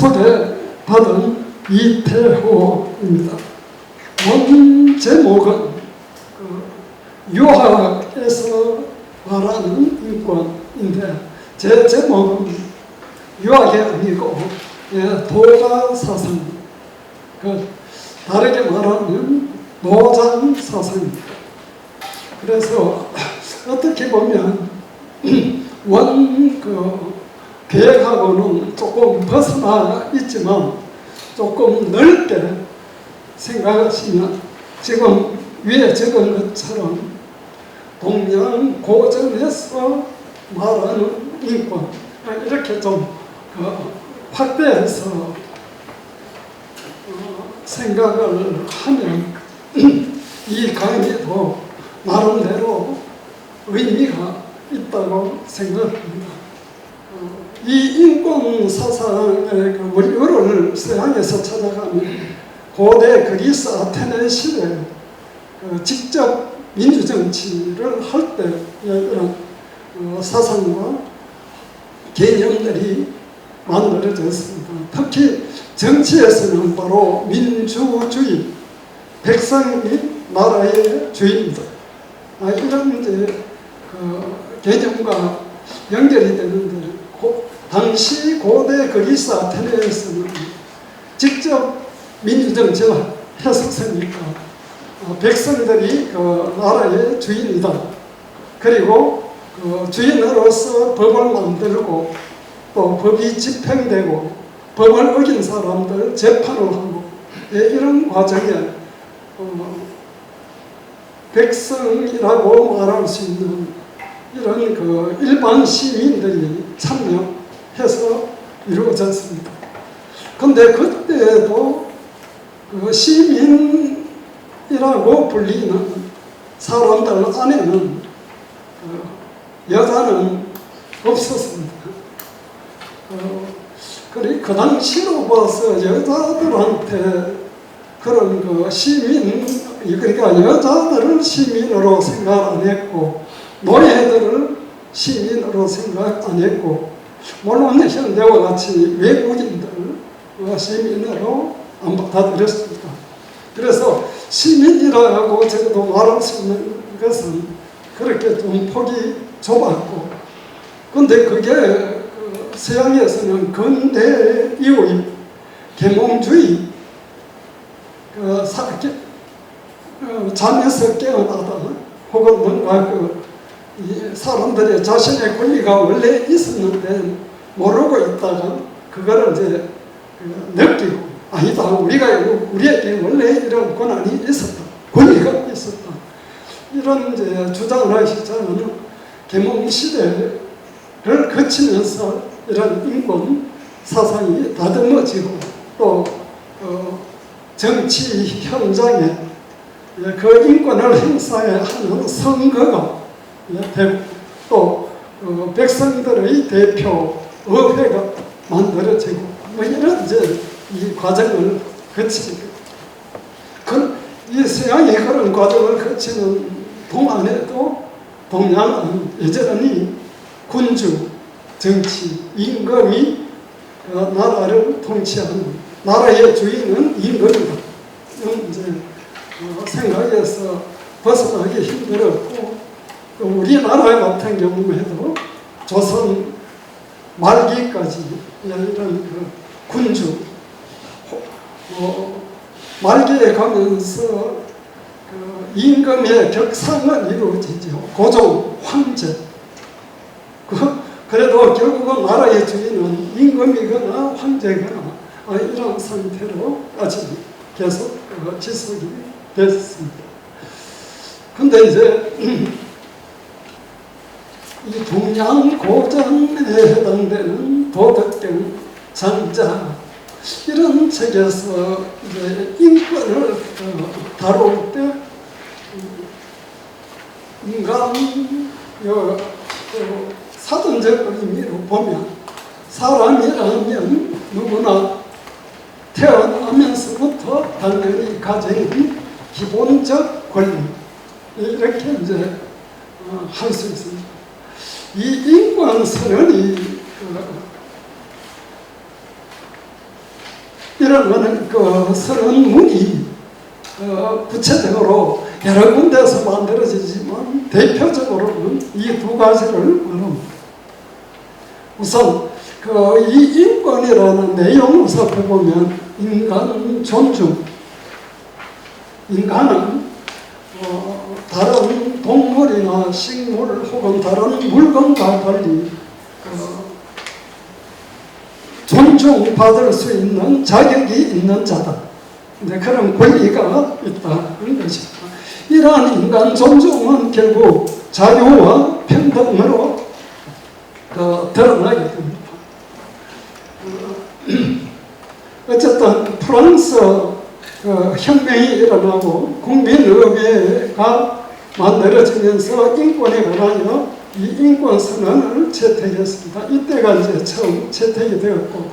소개받은 이태호입니다. 원 제목은 유학에서 말하는 인권인데, 제 제목은 유학이 아니고 도가사상, 다르게 말하면 노장사상입니다. 그래서 어떻게 보면 원 계획하고는 조금 벗어나 있지만 조금 넓게 생각하시면 지금 위에 적은 것처럼 동양 고전에서 말하는 인권, 이렇게 좀 확대해서 생각을 하면 이 강의도 나름대로 의미가 있다고 생각합니다. 이 인권 사상의 원료를 서양에서 찾아가면 고대 그리스 아테네 시대 직접 민주정치를 할 때 이런 사상과 개념들이 만들어졌습니다. 특히 정치에서는 바로 민주주의, 백성이 나라의 주인이다, 이런 이제 개념과 연결이 되는데, 당시 고대 그리스 아테네에서는 직접 민주정치를 했었으니까 백성들이 나라의 주인이다. 그리고 주인으로서 법을 만들고 또 법이 집행되고 법을 어긴 사람들 재판을 하고, 이런 과정에 백성이라고 말할 수 있는 이런 일반 시민들이 참여해서 이루어졌습니다. 그런데 그때도 시민이라고 불리는 사람들 안에는 여자는 없었습니다. 그 당시로 봐서 여자들한테 그런 시민, 그러니까 여자들을 시민으로 생각 안 했고, 노예들을 시민으로 생각 안 했고, 물론 현대와 같이 외국인들을 시민으로 안 받아들였습니다. 그래서 시민이라고 저도 말할 수 있는 것은 그렇게 좀 폭이 좁았고, 그런데 그게 서양에서는 근대 이후의 계몽주의, 잠에서 깨어나다 혹은 뭔가 사람들의 자신의 권리가 원래 있었는데 모르고 있다가 그거를 이제 느끼고, 아니다, 우리에게 원래 이런 권한이 있었다, 권리가 있었다, 이런 이제 주장을 하시자면 계몽 시대를 거치면서 이런 인권 사상이 다듬어지고, 또 정치 현장에 그 인권을 행사하는 선거가 되고, 또 백성들의 대표 의회가 만들어지고, 이런 이제 이 과정을 거치게 됩니다. 이 서양이 그런 과정을 거치는 동안에도 동양은 여전히 군주, 정치, 임금이 나라를 통치하는, 나라의 주인은 임금이다, 이런 이제 생각에서 벗어나기 힘들었고, 우리나라 같은 경우에도 조선 말기까지 이런 군주, 말기에 가면서 임금의 격상은 이루어지죠. 고종, 황제. 그래도 결국은 나라의 주인은 임금이거나 황제거나 이런 상태로 아직 계속 지속이 됐습니다. 근데 이제 이 동양 고전에 해당되는 도덕경, 장자, 이런 책에서 이제 인권을 다룰 때 인간의 사전적 의미로 보면 사람이라면 누구나 태어나면서부터 당연히 가진 기본적 권리, 이렇게 이제 할 수 있습니다. 이 인권 선언이 이런 거는 그 선언문이 구체적으로 여러 군데서 만들어지지만 대표적으로는 이 두 가지를 말합니다. 우선 이 인권이라는 내용을 살펴보면 인간 존중, 인간은 다른 동물이나 식물 혹은 다른 물건과 달리 존중받을 수 있는 자격이 있는 자다. 이제 그런 권리가 있다는 것입니다. 이러한 인간 존중은 결국 자유와 평등으로 드러나게 됩니다. 어쨌든 프랑스 혁명이 일어나고 국민의회가 만들어지면서 인권에 관하여 이 인권선언을 채택했습니다. 이때가 이제 처음 채택이 되었고,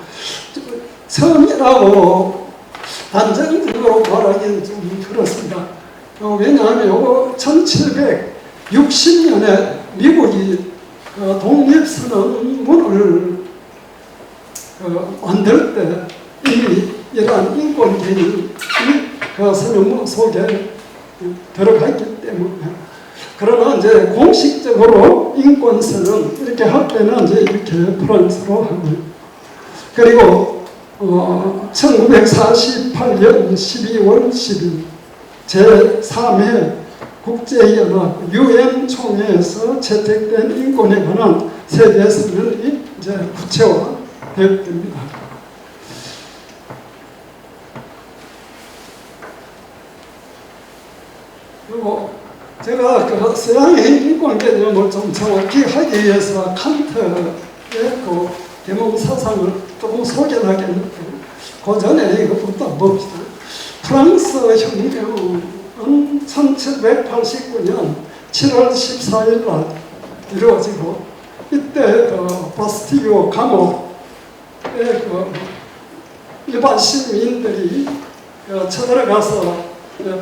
처음이라고 단정적으로 말하기는 좀 그렇습니다. 왜냐하면 이거 1760년에 미국이 독립선언문을 만들 때 이미 이러한 인권 개념이 그 선언문 속에 들어가 있기 때문에, 그러나 이제 공식적으로 인권선언 이렇게 할 때는 이제 이렇게 프랑스로 하고요. 그리고 1948년 12월 10일 제3회 국제연합 UN 총회에서 채택된 인권에 관한 세계 선언이 이제 구체화됩니다. 그리고 제가 그 서양의 인권 개념을 좀 정확히 하기 위해서 칸트의 그 계몽 사상을 조금 소개를 하겠는데, 그 전에 이것부터 봅시다. 프랑스 혁명은 1789년 7월 14일 날 이루어지고, 이때 그 바스티유 감옥에 그 일반 시민들이 쳐들어가서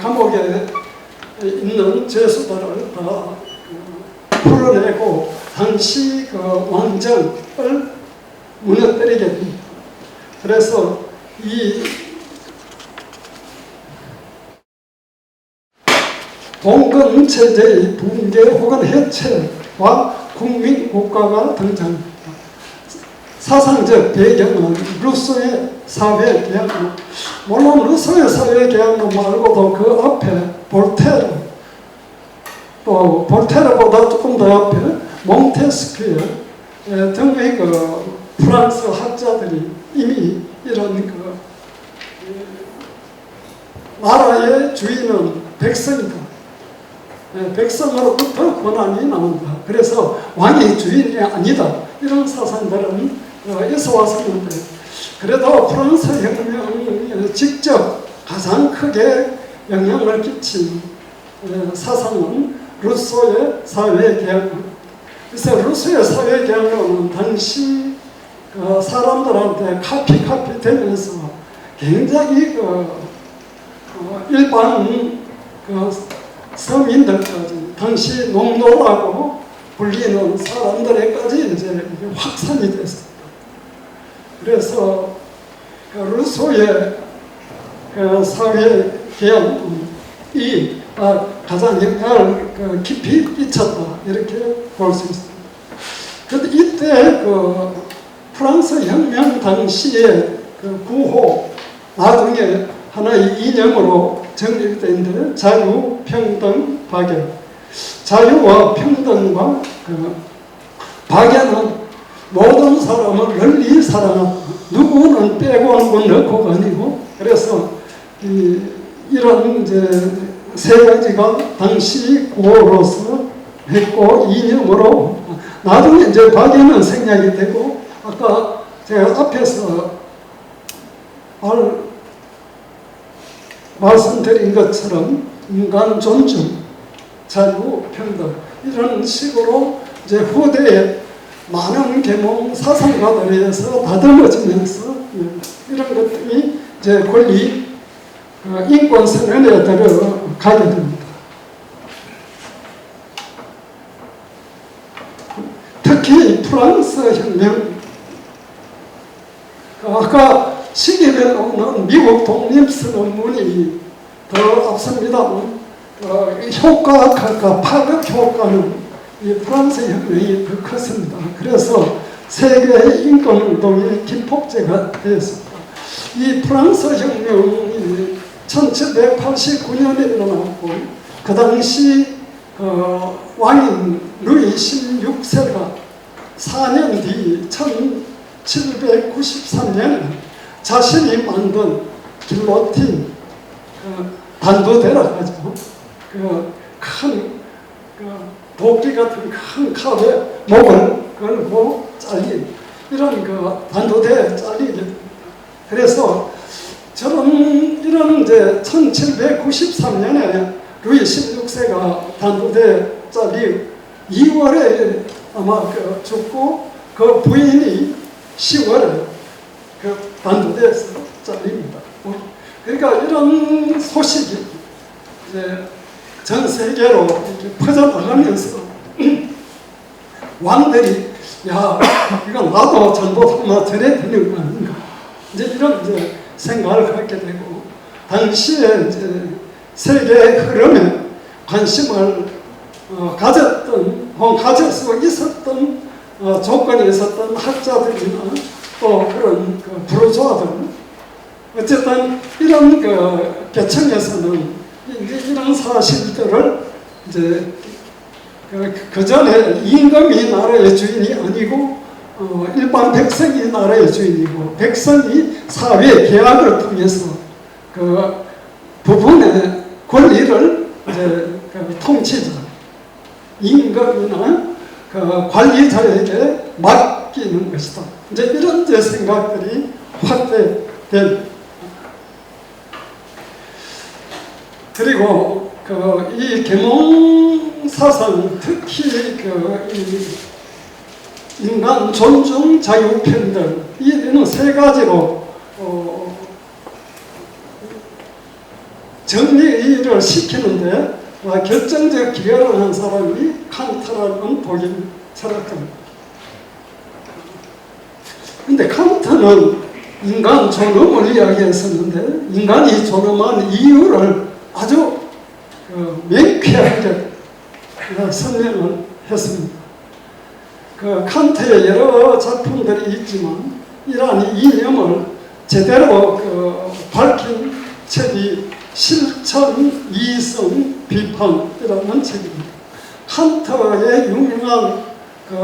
감옥에 있는 죄수들을 다 풀어내고 당시 그 왕정을 무너뜨리게 됩니다. 그래서 이 봉건 체제의 붕괴 혹은 해체와 국민 국가가 등장합니다. 사상적 배경은 루소의 사회 계약론, 물론 루소의 사회 계약론 말고도 그 앞에 볼테르, 또 볼테르보다 조금 더 앞에 몽테스큐에 등의 그 프랑스 학자들이 이미 이런 그 나라의 주인은 백성이다, 백성으로부터 권한이 나온다, 그래서 왕이 주인이 아니다, 이런 사상들은 있어 왔었는데, 그래도 프랑스 혁명이 직접 가장 크게 영향을 끼친 사상은 루소의 사회계약론. 그래서 루소의 사회계약론은 당시 사람들한테 카피 되면서 굉장히 일반 서민들까지, 당시 농노라고 불리는 사람들에까지 이제 확산이 됐습니다. 그래서 루소의 사회계약이 가장 영향을 깊이 끼쳤다, 이렇게 볼 수 있습니다. 그런데 이때 프랑스 혁명 당시에 구호, 나중에 하나의 이념으로 정립된 자유, 평등, 박애. 자유와 평등과 박애는 모든 사람을 널리 사랑한다. 누구는 빼고 넣고가 아니고, 그래서 이런 이제 세 가지가 당시 구호로서 했고, 이념으로 나중에 이제 박애는 생략이 되고, 아까 제가 앞에서 말씀드린 것처럼 인간 존중, 자유, 평등, 이런 식으로 이제 후대에 많은 계몽 사상가들에 의해서 다듬어지면서 이런 것들이 이제 권리 인권 선언에 들어가게 됩니다. 특히 프랑스 혁명, 아까 시기에 세계로는 미국 독립선언문이 더 앞섭니다. 효과가 파급 효과는 이 프랑스 혁명이 더 컸습니다. 그래서 세계의 인권운동의 기폭제가 되었습니다. 이 프랑스 혁명이 1789년에 일어났고 그 당시 왕인 루이 16세가 4년 뒤 1793년에 자신이 만든 길로틴 단도대라 가지고 큰 도끼 같은 큰 칼에 목을 걸고 잘린 이런 단도대에 잘리게. 그래서 이런 이제 1793년에 루이 16세가 단도대에 잘리 2월에 아마 죽고 그 부인이 10월에 단도대에서 잘립니다. 그러니까 이런 소식이 이제 전 세계로 이렇게 퍼져나가면서 왕들이 야 이건 나도 전부 아마 전해 되는 거 아닌가 이제 이런 이제 생각을 갖게 되고 당시에 이제 세계의 흐름에 관심을 가질 수 있었던 조건이 있었던 학자들이나 또 그런 부르주아들 어쨌든 이런 계층에서는 이런 사실들을 이제 그 전에 임금이 나라의 주인이 아니고 일반 백성이 나라의 주인이고 백성이 사회 계약을 통해서 그 부분의 권리를 이제 통치자 임금이나 관리자에게 맡기는 것이다. 이제 이런 생각들이 확대된. 그리고 이 계몽 사상 특히 이 인간 존중 자유평등 이는 세 가지로 정리를 시키는데 결정적 기여를 한 사람이 칸트라는 독일 철학자입니다. 근데 칸트는 인간 존엄을 이야기했었는데 인간이 존엄한 이유를 아주 명쾌하게 설명을 했습니다. 칸트의 여러 작품들이 있지만 이러한 이념을 제대로 밝힌 책이 실천 이성 비판이라는 책입니다. 칸트의 유명한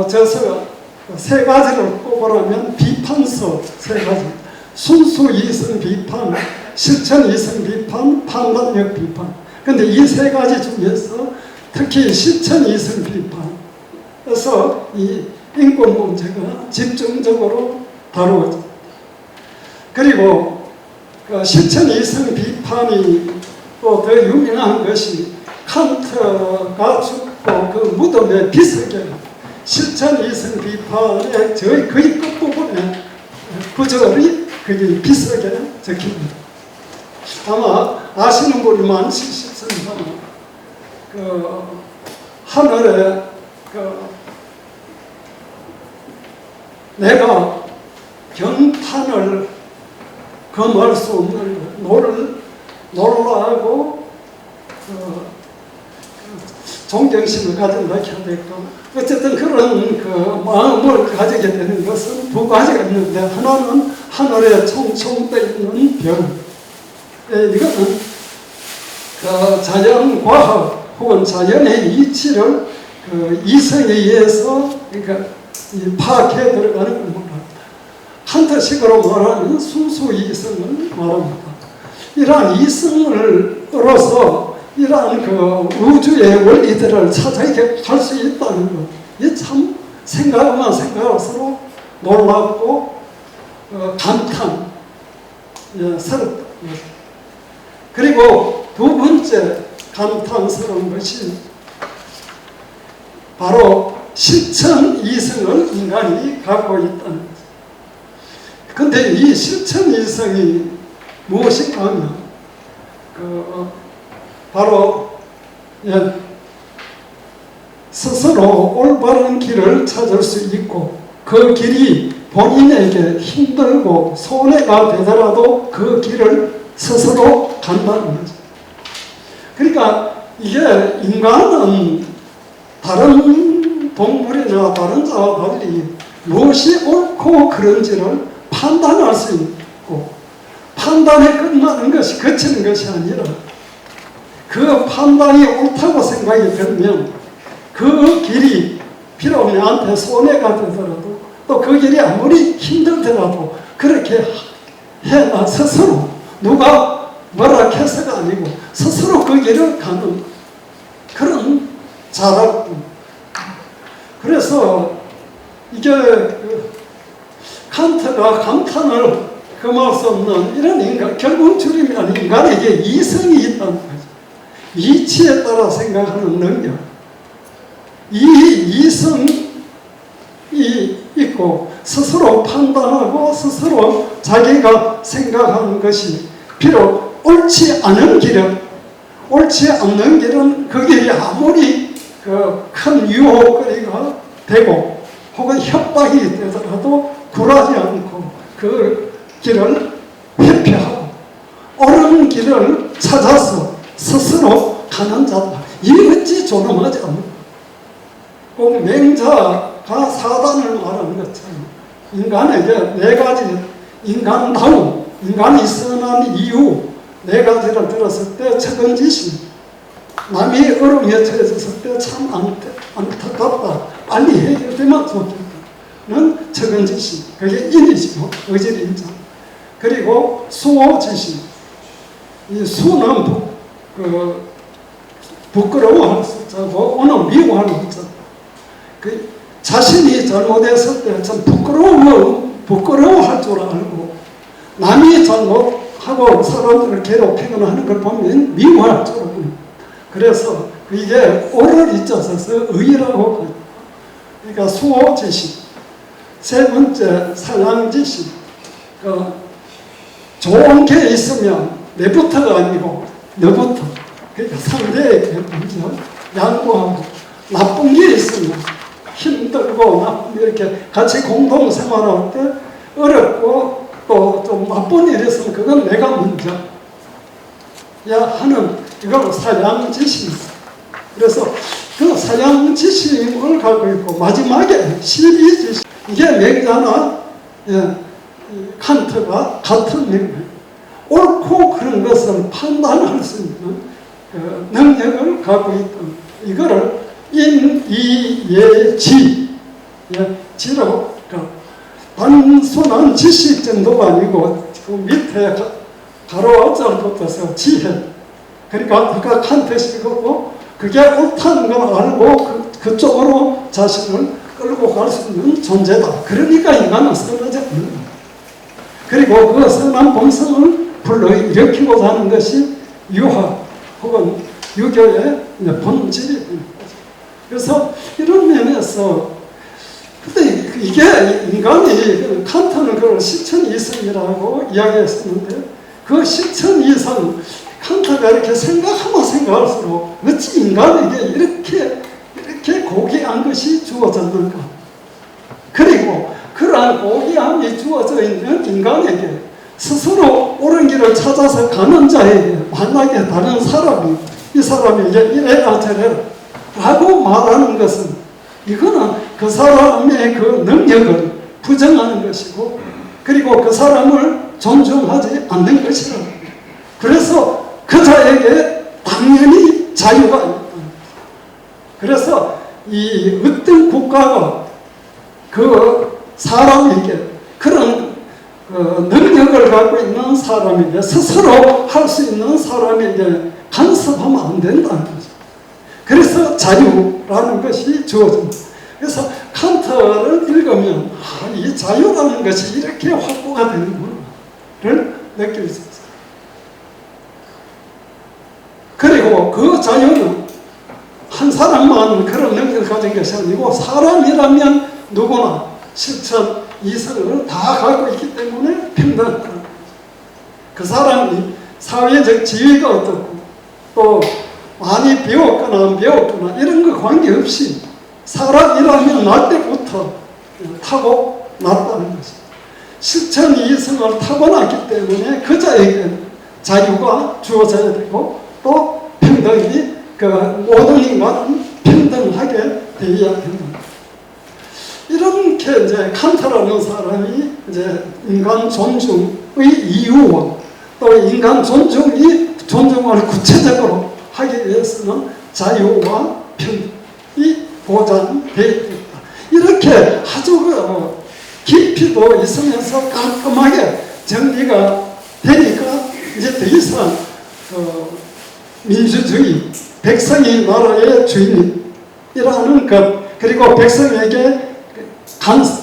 저서가 세 가지를 꼽으라면 비판서 세 가지, 순수 이성 비판, 실천 이성 비판, 판단력 비판. 그런데 이 세 가지 중에서 특히 실천 이성 비판에서 이 인권 문제가 집중적으로 다루어집니다. 그리고 실천 이성 비판이 또 더 유명한 것이 칸트가 죽고 그 무덤에 비석에 실천 이성 비판의 거의 끝부분에 구절이 거기 비석에 적힙니다. 아마 아시는 분이 많으실 싶습니다만 하늘에 내가 경탄을 금할 수 없는 놀라고 존경심을 가진다 해야 될까. 어쨌든 그런 마음을 가지게 되는 것은 두 가지가 있는데 하나는 하늘에 총총 떠 있는 별. 이거는 자연과학 혹은 자연의 이치를 이성에 의해서 그러니까 파악해 들어가는 겁니다. 칸트식으로 말하면 순수 이성을 말합니다. 이러한 이성으로서 이러한 우주의 원리들을 찾아게 할 수 있다는 것, 이 참 생각만 생각할수록 놀랍고 감탄스럽다. 그리고 두 번째 감탄스러운 것이 바로 실천 이성을 인간이 갖고 있다는 것. 그런데 이 실천 이성이 무엇인가 하면 바로 스스로 올바른 길을 찾을 수 있고 그 길이 본인에게 힘들고 손해가 되더라도 그 길을 스스로 간다는 거죠. 그러니까 이게 인간은 다른 동물이나 다른 자와 달리 무엇이 옳고 그른지를 판단할 수 있고, 판단에 끝나는 것이 그치는 것이 아니라 그 판단이 옳다고 생각이 들면 그 길이 비록 내한테 손해가 되더라도 또 그 길이 아무리 힘들더라도 그렇게 해나 스스로 누가 뭐라 해서가 아니고 스스로 그 길을 가는 그런 자라고. 그래서 이게 칸트가 감탄을 금할 수 없는 이런 인간, 결국 줄이면 인간에게 이성이 있다는 거죠. 이치에 따라 생각하는 능력. 이 이성이 있고 스스로 판단하고 스스로 자기가 생각하는 것이 비록 옳지 않은 길은 그 길이 아무리 큰 유혹거리가 되고 혹은 협박이 되더라도 굴하지 않고 그 길을 회피하고 옳은 길을 찾아서 스스로 가는 자다. 이 어찌 존엄하지 않는가. 꼭 맹자가 사단을 말하는 것처럼 인간에게 네 가지 인간다움, 인간이 선한 이유 네 가지를 들었을 때 책임지심, 남이 어려움에 처해졌을 때 참 안타깝다, 빨리 해결되면 좋겠다는 책임지심, 그게 인이시고 의질 인정. 그리고 수호지심, 이 수는 부끄러워할 숫자고 오는 미워하는 숫자. 자신이 잘못했을 때 참 부끄러워할 줄 알고 남이 잘못하고 사람들을 괴롭히거나 하는 걸 보면 미워할 줄 알고. 그래서 이게 오를 잊어서 의라고 해요. 그러니까 수호지심. 세 번째 사랑지심. 좋은 게 있으면 내부터가 아니고 너부터. 그러니까 상대에게 먼저 양보하고, 나쁜 게 있으면 힘들고 이렇게 같이 공동 생활할 때 어렵고 또 좀 나쁜 일이 있으면 그건 내가 먼저 하는 이걸 사양지심. 그래서 그 사양지심을 갖고 있고 마지막에 시비지심. 이게 맹자나 칸트가 같은 맥락. 옳고 그런 것을 판단할 수 있는 능력을 갖고 있던 이거를 인이예지, 지로 단순한 지식 정도가 아니고 그 밑에 가로 어자를 붙어서 지혜. 그러니까 칸트식이고 그게 옳다는 걸 알고 그쪽으로 자신을 끌고 갈 수 있는 존재다. 그러니까 인간은 선하지 않는 거다. 그리고 그 선한 본성을 불러일으키고자 하는 것이 유학 혹은 유교의 본질이. 그래서 이런 면에서 근데 이게 인간이 칸트는 그걸 실천이성이라고 이야기했었는데 그 실천이성 칸트가 이렇게 생각하면 생각할수록 어찌 인간에게 이렇게 고귀한 것이 주어졌는가. 그리고 그러한 고귀함이 주어져 있는 인간에게 스스로 옳은 길을 찾아서 가는 자에게 만약에 다른 사람이 이 사람에게 이래라 저래라 라고 말하는 것은 이거는 그 사람의 그 능력을 부정하는 것이고 그리고 그 사람을 존중하지 않는 것이라. 그래서 그 자에게 당연히 자유가 있다. 그래서 이 어떤 국가가 그 사람에게 그런 능력을 갖고 있는 사람에게 스스로 할 수 있는 사람에게 간섭하면 안 된다는 거죠. 그래서 자유라는 것이 주어집니다. 그래서 칸트를 읽으면 이 자유라는 것이 이렇게 확보가 되는구나를 느낄 수 있어요. 그리고 그 자유는 한 사람만 그런 능력을 가진 것이 아니고 사람이라면 누구나 실천, 이성을 다 갖고 있기 때문에 평등하다. 그 사람이 사회적 지위가 어떻고 또 많이 배웠거나 안 배웠거나 이런 거 관계없이 사람이라면 날 때부터 타고 낫다는 것입니다. 실천 이성을 타고났기 때문에 그자에게 자유가 주어져야 되고 또 평등이 모든 인간은 평등하게 되어야 된다. 이렇게 이제 칸트라는 사람이 이제 인간 존중의 이유와 또 인간 존중을 구체적으로 하기 위해서는 자유와 평등이 보장되어야 된다. 이렇게 아주 깊이도 있으면서 깔끔하게 정리가 되니까 이제 더 이상 민주주의, 백성이 나라의 주인이라는 것, 그리고 백성에게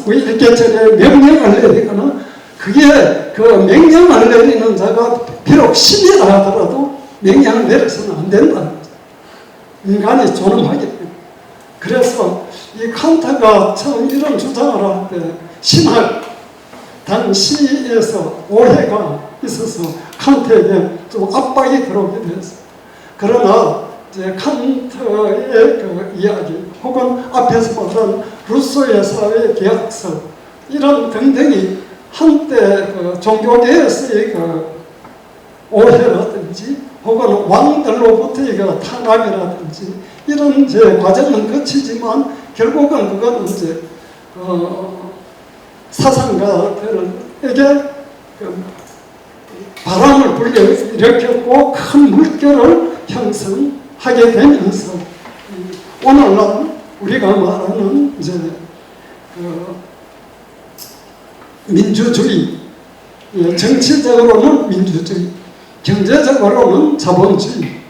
이렇게 명령을 내리거나 그게 그 명령을 내리는 자가 비록 신이라 하더라도 명령을 내려서는 안 된다는 거죠. 인간이 존엄하기 때문에. 그래서 이 칸트가 처음 이런 주장을 할 때 신학 당시에서 오해가 있어서 칸트에게 좀 압박이 들어오게 되었어요. 그러나 이제 칸트의 그 이야기 혹은 앞에서 보던 루소의 사회계약서 이런 등등이 한때 그 종교계에서의 그 오해라든지 혹은 왕들로부터의 그 탄압이라든지 이런 이제 과정은 거치지만 결국은 그건 이제 사상가들에게 그 바람을 불러일으켰고 큰 물결을 형성하게 되면서 오늘날 우리가 말하는 이제 그 민주주의, 정치적으로는 민주주의, 경제적으로는 자본주의.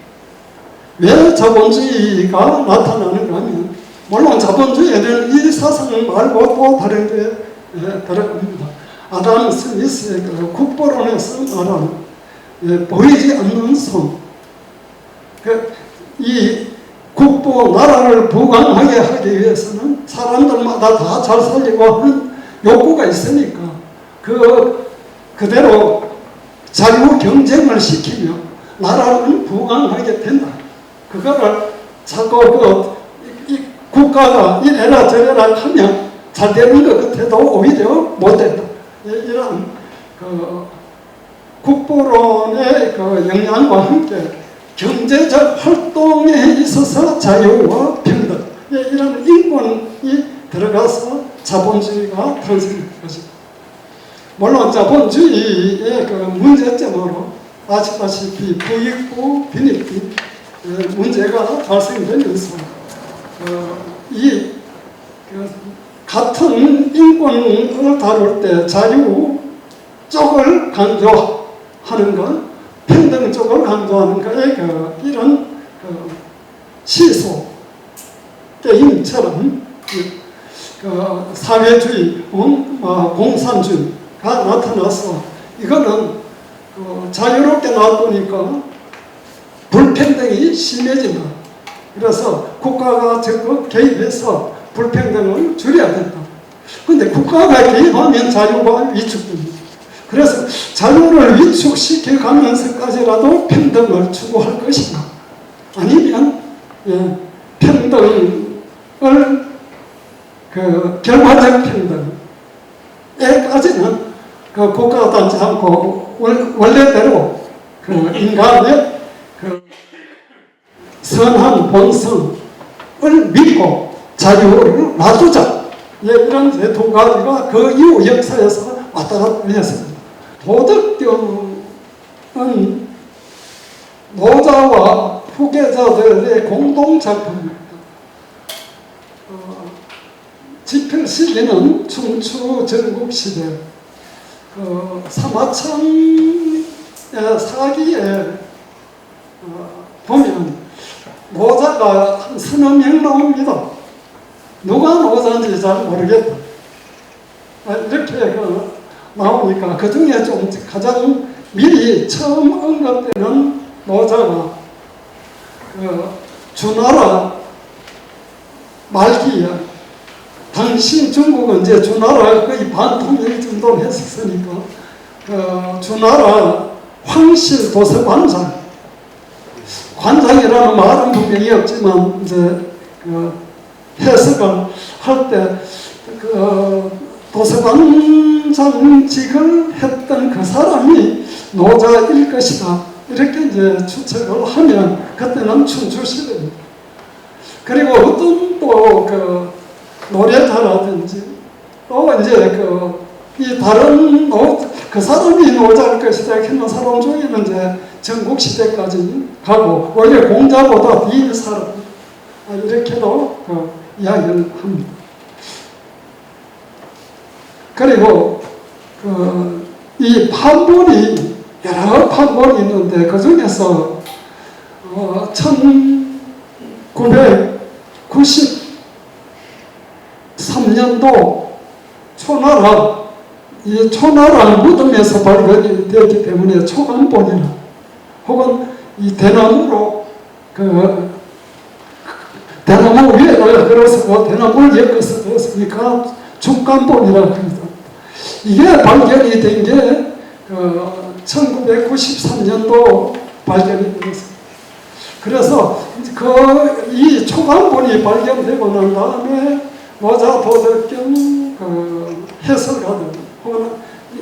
왜 자본주의가 나타나는가 하면 물론 자본주의에는 이 사상 말고 또 다른 게 들어갑니다. 아담 스미스의 그 국보론에서 말하는 보이지 않는 손. 이 국보 나라를 부강하게 하기 위해서는 사람들마다 다 잘 살리고 하는 욕구가 있으니까 그대로 자유 경쟁을 시키며 나라는 부강하게 된다. 그거를 자꾸 이 국가가 이래라 저래라 하면 잘 되는 것 같아도 오히려 못 된다. 이런 국보론의 영향과 함께 경제적 활동에 있어서 자유와 평등 이런 인권이 들어가서 자본주의가 탄생된 것입니다. 물론 자본주의의 그 문제점으로 아시다시피 부익부 빈익비 문제가 발생되면서 같은 인권을 다룰 때 자유 쪽을 강조하는 것, 평등 쪽을 강조하는 것의 이런 시소 게임처럼 사회주의, 공산주의가 나타나서 이거는 자유롭게 놔두니까 불평등이 심해진다. 그래서 국가가 적극 개입해서 불평등을 줄여야 된다. 그런데 국가가 개입하면 자유가 위축됩니다. 그래서 자유를 위축시켜가면서까지라도 평등을 추구할 것인가? 아니면 평등을 결과적 평등에까지는 국가가 닿지 않고 원래대로 인간의 선한 본성을 믿고 자유를 놔두자. 이런 두 가지가 그 이후 역사에서 왔다 갔다 했습니다. 도덕경은 노자와 후계자들의 공동작품입니다. 집필 시기는 춘추 전국시대 사마천의 사기에 보면 노자가 한 서너 명 나옵니다. 누가 노자인지 잘 모르겠다. 이렇게 나오니까 그 중에 좀 가장 미리 처음 언급되는 노자가 주나라 말기에 당시 중국은 이제 주나라 거의 반통일 정도 했었으니까 주나라 황실 도서관장 관장이라는 말은 분명히 없지만 이제 해석을 할 때 도서관장직을 했던 그 사람이 노자일 것이다. 이렇게 이제 추측을 하면 그때는 춘추시대입니다. 그리고 어떤 또 그 노래자라든지 또 이제 이 다른 그 사람이 노자일 것이다 했는 사람 중에는 이제 전국시대까지 가고 원래 공자보다 뒤인 사람 이렇게도 이야기를 합니다. 그리고 이 판본이 여러 판본이 있는데 그 중에서 1993년도 초나라 이 초나라 무덤에서 발견이 되었기 때문에 초간본이나 혹은 이 대나무로 대나무 위에다 걸어서 대나무를 엮어서 되었으니까 중간본이라고 합니다. 이게 발견이 된 게 1993년도 발견이 되었습니다. 그래서 이 초간본이 발견되고 난 다음에 노자 도덕경 해설가들 혹은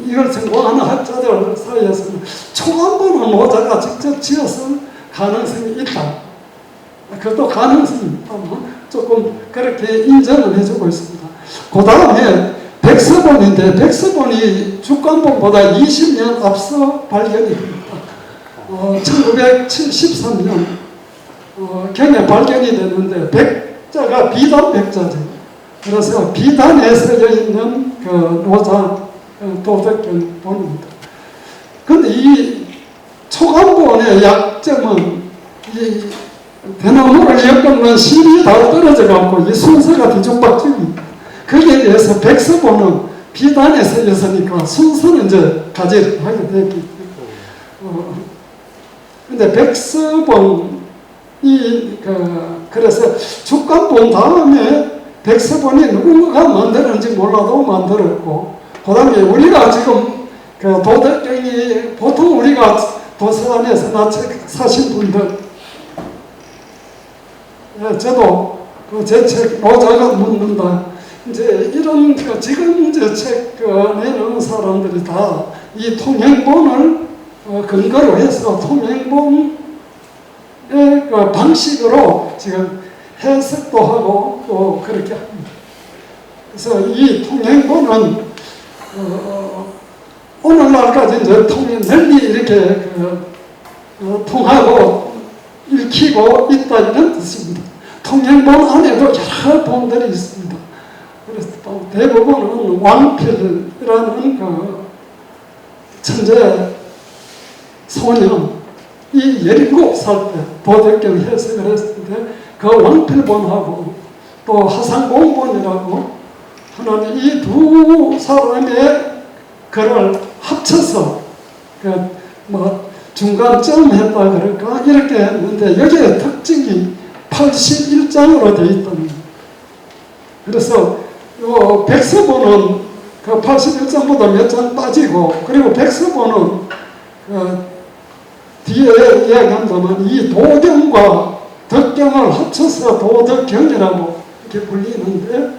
이걸 전공하는 학자들 사이에서는 초간본은 노자가 직접 지어서 가능성이 있다. 그것도 가능성이 있다면 조금 그렇게 인정을 해주고 있습니다. 그 다음에 백서본인데 백서본이 주간본보다 20년 앞서 발견이 됩니다. 1973년 경에 발견이 됐는데 백자가 비단 백자죠. 그래서 비단에 쓰여 있는 노자 도덕경 본입니다. 그런데 이 초간본의 약점은 이 대나무를 엮으면 실이 다 떨어져 갖고 이 순서가 뒤죽박죽입니다. 거기에 대해서 백서본은 비단에 쓰였으니까 순서는 이제 가지하게 되기 근데 백서본이 그래서 주간본 다음에 백서본이 누군가가 만들었는지 몰라도 만들었고 그 다음에 우리가 지금 도덕경이 보통 우리가 도서관에서 나 책 사신 분들 저도 제 책 노자가 묻는다. 이제 이런 지금 이제 책 내는 사람들이 다 이 통행본을 근거로 해서 통행본의 방식으로 지금 해석도 하고 또 그렇게 합니다. 그래서 이 통행본은 오늘날까지 이제 널리 이렇게 통하고 읽히고 있다 이런 뜻입니다. 통행본 안에도 여러 본들이 있습니다. 그래서 대부분은 왕필이라는 천재 소년이 17살 때 도덕경 해석을 했는데 그 왕필본하고 또 하상공본이라고 하는 이 두 사람의 글을 합쳐서 중간점 했다 그럴까 이렇게 했는데 여기에 특징이 81장으로 되어 있다는 거예요. 그래서 백서본은 81장보다 몇 장 빠지고 그리고 백서본은 뒤에 이야기한다면 이 도경과 덕경을 합쳐서 도덕경이라고 이렇게 불리는데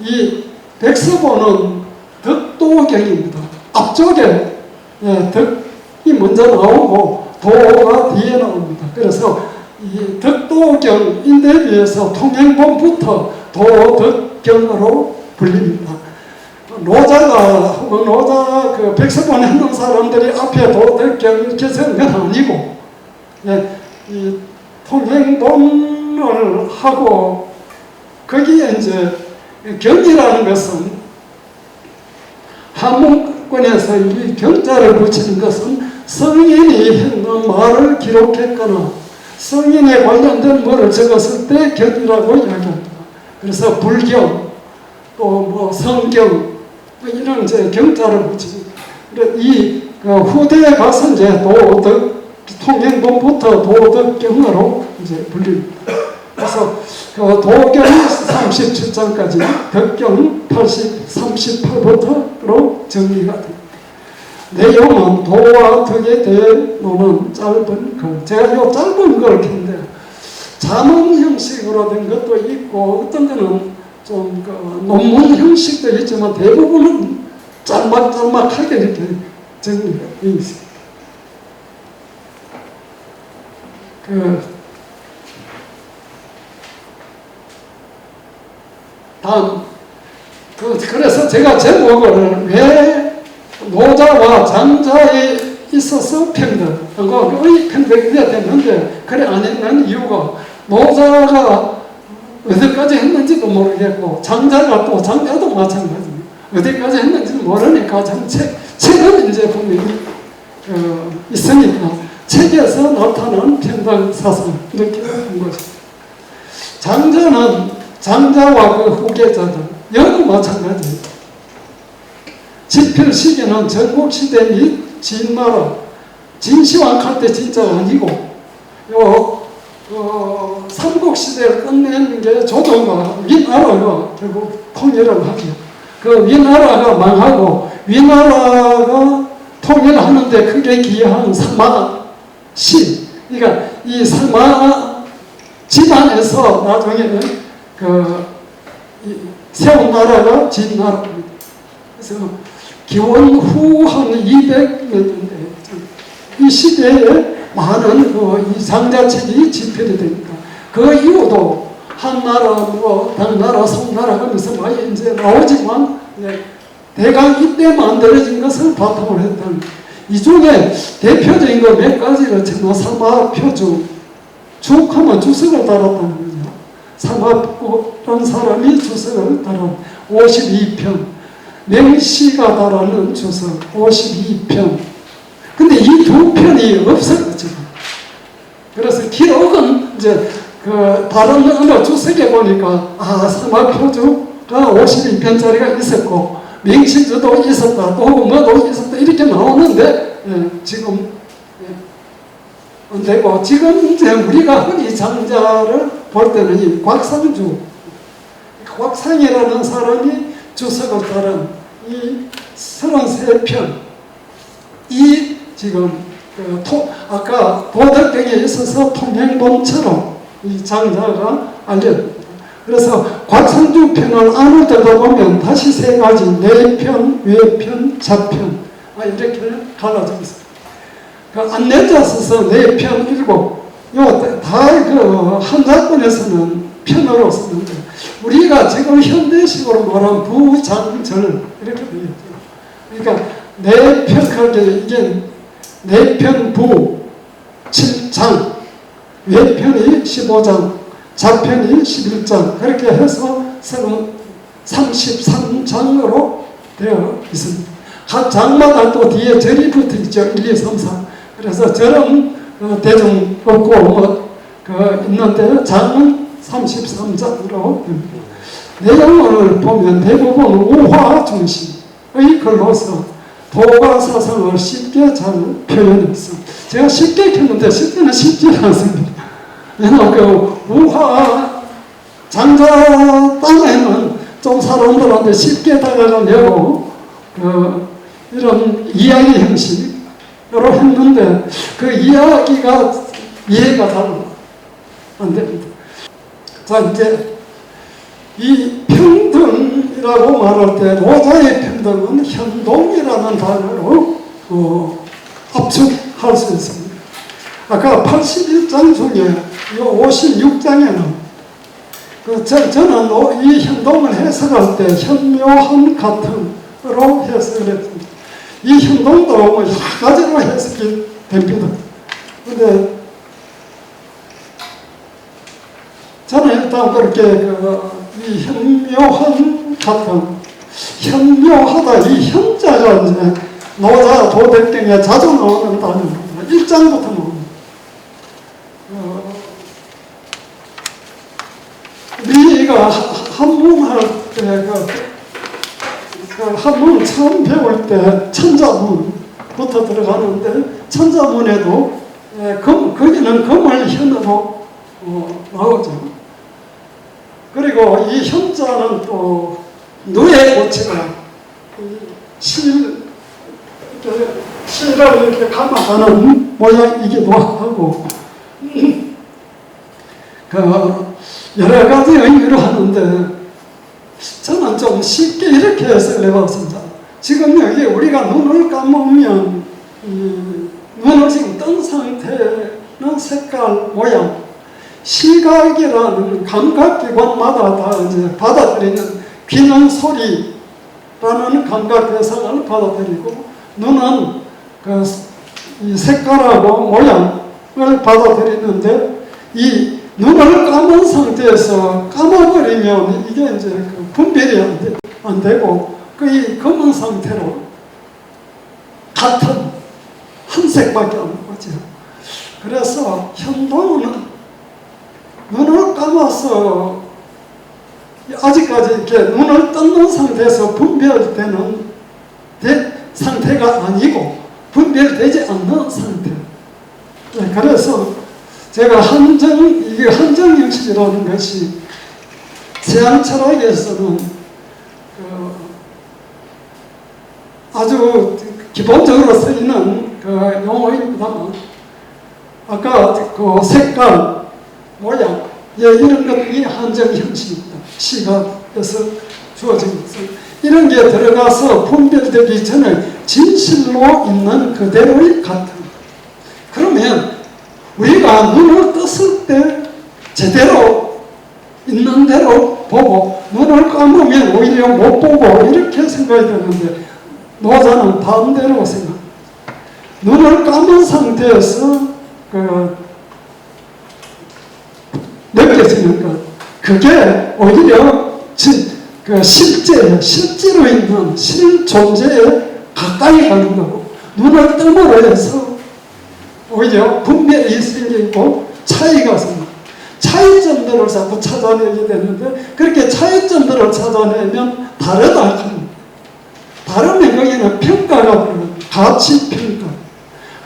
이 백서본은 덕도경입니다. 앞쪽에 덕이 먼저 나오고 도가 뒤에 나옵니다. 그래서 이 덕도경인데 비해서 통행본부터 도덕경으로 불립니다. 노자가 혹은 노자 백서본 했는 사람들이 앞에 도덕경 이렇게 쓰는 건 아니고 이 통행본을 하고 거기에 이제 경이라는 것은 한문권에서 이 경자를 붙이는 것은 성인이 했는 말을 기록했거나 성인에 관련된 뭐를 적었을 때 경이라고 이야기합니다. 그래서 불경 또 성경 이런 이제 경자를 붙이고 이 후대에 가서 이제 통행본부터 도덕경으로 이제 불립니다. 그래서 도경 37장까지 덕경 38부터로 정리가 됩니다. 내용은 도와 덕에 대해 노는 짧은 제가 이 짧은 걸 켰는데 자문 형식으로 된 것도 있고 어떤 거는 좀 논문 형식도 있지만 대부분은 짤막짤막하게 이렇게 정리가 되어 있습니다. 다음, 그래서 제가 제목을 왜 노자와 장자에 있어서 평등, 의 평등이 돼야 되는데, 그래 안 했는 이유가 노자가 어디까지 했는지도 모르겠고, 장자도 마찬가지입니다. 어디까지 했는지 모르니까 책은 이제 분명히 있으니까, 책에서 나타난 평등 사상, 이렇게 한 것입니다. 장자는 장자와 그 후계자들, 여도 마찬가지입니다. 집필 시기는 전국시대 및 진나라, 진시황할 때 진짜 아니고, 삼국시대를 끝내는 게 조정과 위나라가 결국 통일을 하죠. 그 위나라가 망하고, 위나라가 통일하는데 크게 기여한 사마시, 그러니까 이 사마 집안에서 나중에는 세운 나라가 진나라입니다. 그래서 기원 후 한 200몇 년대 이 시대에 많은 이 장자책이 집필이 됩니다. 그 이후도 한나라, 당나라, 송나라 하면서 많이 이제 나오지만 대강 이때 만들어진 것을 바탕으로 했던 이 중에 대표적인 거 몇 가지를 제가 사마표주, 죽하면 주석을 달았다는 거죠. 사마라는 사람이 주석을 달은 52편, 명시가 달하는 주석 52편. 근데 이 두 편이 없어요, 지금. 그래서 기록은 이제 다른 어느 주석에 보니까 사마표주가 52편짜리가 있었고 명시주도 있었다, 또 뭐도 있었다 이렇게 나오는데 지금 안 되고, 지금 이제 우리가 흔히 장자를 볼 때는 이 곽상이라는 사람이 주석을 따른 이 33편, 이 지금 아까 도덕경에 있어서 통행본처럼 이 장자가 알려집니다. 그래서 곽상주 편을 안을 때도 보면 다시 세 가지, 내편, 외편, 자편 이렇게 갈라져 있습니다. 안내자 써서 내편 7, 다 한 작품에서는 편으로 쓰는데, 우리가 지금 현대식으로 말하면 부장절 이렇게 되어 있죠. 그러니까 내편, 이게 내편 부 7장, 외편이 15장, 자편이 11장, 그렇게 해서 33장으로 되어 있습니다. 각 장마다 또 뒤에 절이 붙어 있죠. 1, 2, 3, 4. 그래서 절은 대중 없고 있는데 장은 33장으로 됩니다. 내용을 보면 대부분 우화 중심의 글로서 도가 사상을 쉽게 잘 표현했습니다. 제가 쉽게 했는데 쉽게는 쉽지 않습니다. 왜냐하면 우화 장자 땅에는 좀 사람들한테 쉽게 다가가려고 이런 이야기 형식으로 했는데 그 이야기가 이해가 잘 안 됩니다. 자, 이제 이 평등이라고 말할 때 노자의 평등은 현동이라는 단어로 압축할 수 있습니다. 아까 81장 중에 이 56장에는 저는 이 현동을 해석할 때 현묘한 같음으로 해석을 했습니다. 이 현동도 여러 가지로 해석이 됩니다. 그런데 저는 일단 그렇게 이 현묘한 같음, 현묘하다, 이 현자가 이제 노자 도덕경에 자주 나오는 단어입니다. 1장부터 나옵니다. 우리가 한문할 때 한문 처음 배울 때 천자문부터 들어가는데, 천자문에도 거기는 금을 현으로 나오죠. 그리고 이 현자는 또 누에 고치가 실을 이렇게 감아가는 모양이기도 하고 여러 가지 의미로 하는데, 저는 좀 쉽게 이렇게 해서 내봤습니다. 지금 여기 우리가 눈을 감으면 눈을 지금 뜬 상태는 색깔, 모양, 시각이라는 감각기관마다 다 이제 받아들이는 귀는 소리라는 감각 대상을 받아들이고 눈은 이 색깔하고 모양을 받아들이는데 이 눈을 감은 상태에서 감아버리면 이게 이제 분별이 안 되고 이 검은 상태로 같은 한 색밖에 안 보죠. 그래서 현동은 눈을 감아서 아직까지 이렇게 눈을 떴는 상태에서 분별되는 상태가 아니고 분별되지 않는 상태. 그래서 제가 이게 한정형식이라는 것이 서양 철학에서는 아주 기본적으로 쓰이는 용어입니다만, 아까 색깔, 모양, 이런 것이 한정형식입니다. 시각에서 주어진 것은. 이런 게 들어가서 분별되기 전에 진실로 있는 그대로의 같은. 그러면 우리가 눈을 떴을 때 제대로 있는 대로 보고 눈을 감으면 오히려 못 보고 이렇게 생각이 되는데 노자는 반대로 생각합니다. 눈을 감은 상태에서 느껴지는 것, 그게 오히려 실제로 있는 실존재에 가까이 가는 거고, 눈을 뜸으로 해서 오히려 분별이 생기고 차이가 생깁니다. 차이점들을 자꾸 찾아내게 되는데, 그렇게 차이점들을 찾아내면 다르다 합니다. 다르면 거기는 평가가 되는 가치평가.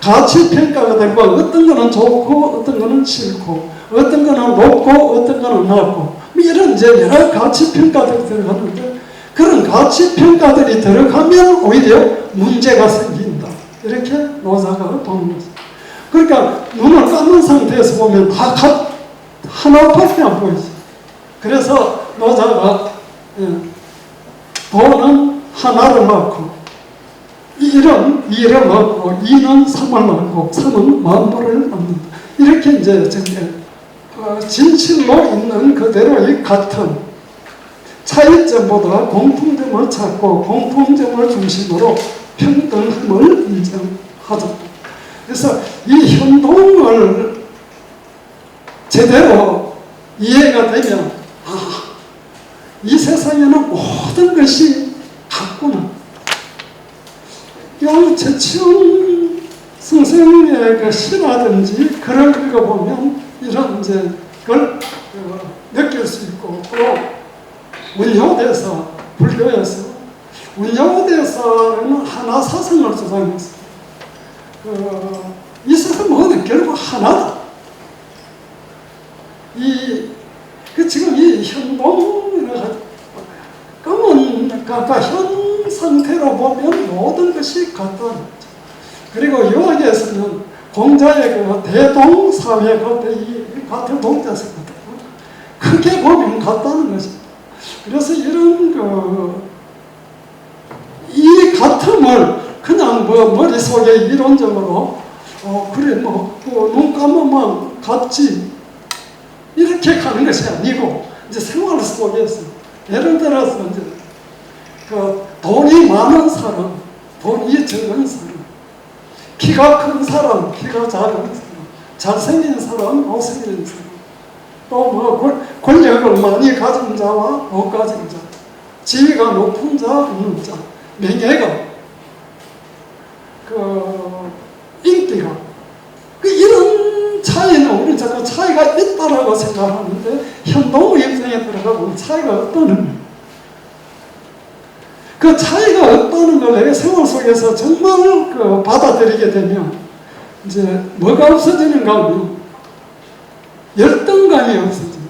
가치평가가 되고, 어떤 거는 좋고 어떤 거는 싫고, 어떤 거는 높고 어떤 거는 낮고, 이런 이제 여러 가치평가들이 들어가는데, 그런 가치평가들이 들어가면 오히려 문제가 생긴다. 이렇게 노자가 보는 거죠. 그러니까 눈을 감은 상태에서 보면 다 하나밖에 안 보이죠. 그래서 노자가 도는 하나를 낳고, 일은 이를 낳고, 이는 삼을 낳고, 삼은 만물을 낳는다. 이렇게 이제 진실로 있는 그대로의 같은 차이점보다 공통점을 찾고 공통점을 중심으로 평등함을 인정하자. 그래서 이 현동을 제대로 이해가 되면 이 세상에는 모든 것이 같구나. 최치원 선생님의 그 시라든지 글을 읽어보면 이런 이제 걸 느낄 수 있고, 또 운효대사, 불교에서 운효대사는 하나 사상을 주장했어요. 이 세상 모든 결국 하나다. 지금 이 현동이라고 그러면 각각 현 상태로 보면 모든 것이 같다. 그리고 여기에서는 공자의 대동사회가 같은 동자세거든요. 크게 보면 같다는 것입니다. 그래서 이런 이 같음을 그냥 머릿속에 이론적으로 그래 눈 감으면 같지 이렇게 가는 것이 아니고, 이제 생활 속에서 예를 들어서 이제 돈이 많은 사람, 돈이 적은 사람, 키가 큰 사람, 키가 작은 사람, 잘생긴 사람, 못생긴 사람, 또 권력을 많이 가진 자와 못 가진 자, 지위가 높은 자, 없는 자, 명예가, 인기가, 이런 차이는 우리 자꾸 차이가 있다라고 생각하는데, 현동의 입장에 들어가면 차이가 없다는 거예요. 그 차이가 없다는 걸 내가 생활 속에서 정말 받아들이게 되면, 이제 뭐가 없어지는가 하면 열등감이 없어집니다.